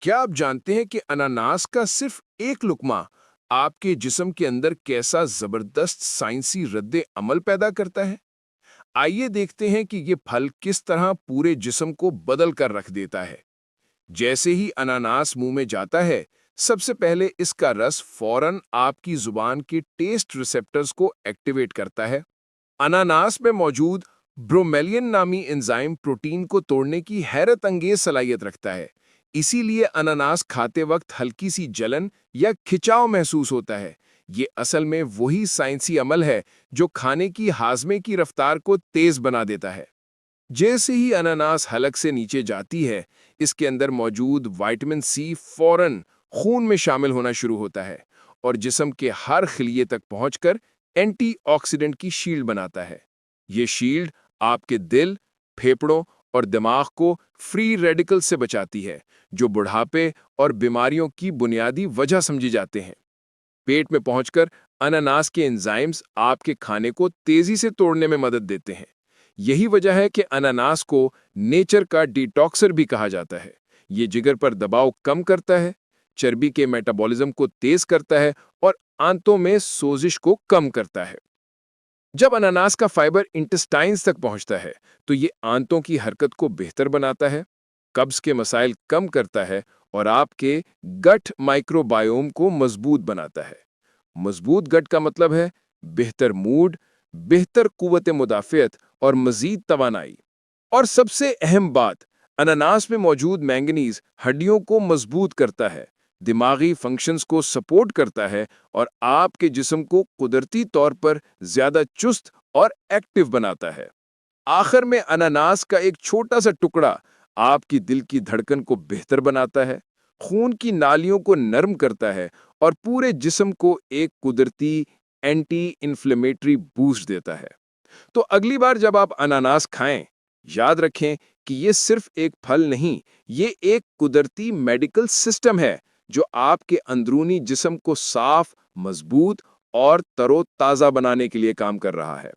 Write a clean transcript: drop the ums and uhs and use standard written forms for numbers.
क्या आप जानते हैं कि अनानास का सिर्फ एक लुक्मा आपके जिस्म के अंदर कैसा जबरदस्त साइंसी रद्दे अमल पैदा करता है? आइए देखते हैं कि ये फल किस तरह पूरे जिस्म को बदल कर रख देता है। जैसे ही अनानास मुंह में जाता है, सबसे पहले इसका रस फौरन आपकी जुबान के टेस्ट रिसेप्टर्स को एक्टिवेट करता है। अनानास में मौजूद ब्रोमेलियन नामी एंजाइम प्रोटीन को तोड़ने की हैरत अंगेज सलाहियत रखता है। इसीलिए अनानास खाते वक्त हल्की सी जलन या खिंचाव महसूस होता है। ये असल में वही साइंसी अमल है जो खाने की हाजमे की रफ्तार को तेज बना देता है। जैसे ही अनानास हलक से नीचे जाती है, इसके अंदर मौजूद विटामिन सी फौरन खून में शामिल होना शुरू होता है और जिस्म के हर खिलिये तक पहुंचकर एंटीऑक्सीडेंट की शील्ड बनाता है। ये शील्ड आपके दिल, फेफड़ों और दिमाग को फ्री रेडिकल से बचाती है, जो बुढ़ापे और बीमारियों की बुनियादी वजह समझी जाते हैं। पेट में पहुंचकर अनानास के एंजाइम्स आपके खाने को तेजी से तोड़ने में मदद देते हैं। यही वजह है कि अनानास को नेचर का डिटॉक्सर भी कहा जाता है। ये जिगर पर दबाव कम करता है, चर्बी के मेटाबॉलिज्म को तेज करता है और आंतों में सोजिश को कम करता है। जब अनानास का फाइबर इंटेस्टाइन्स तक पहुंचता है, तो ये आंतों की हरकत को बेहतर बनाता है, कब्ज के मसाइल कम करता है और आपके गट माइक्रोबायोम को मजबूत बनाता है। मजबूत गट का मतलब है बेहतर मूड, बेहतर कुव्वत मुदाफ़ियत और मजीद तवानाई। और सबसे अहम बात, अनानास में मौजूद मैंगनीज हड्डियों को मजबूत करता है, दिमागी फंक्शंस को सपोर्ट करता है और आपके जिस्म को कुदरती तौर पर ज्यादा चुस्त और एक्टिव बनाता है। आखिर में अनानास का एक छोटा सा टुकड़ा आपकी दिल की धड़कन को बेहतर बनाता है, खून की नालियों को नरम करता है और पूरे जिस्म को एक कुदरती एंटी इन्फ्लेमेटरी बूस्ट देता है। तो अगली बार जब आप अनानास खाएं, याद रखें कि ये सिर्फ एक फल नहीं, ये एक कुदरती मेडिकल सिस्टम है जो आपके अंदरूनी जिस्म को साफ, मजबूत और तरोताजा बनाने के लिए काम कर रहा है।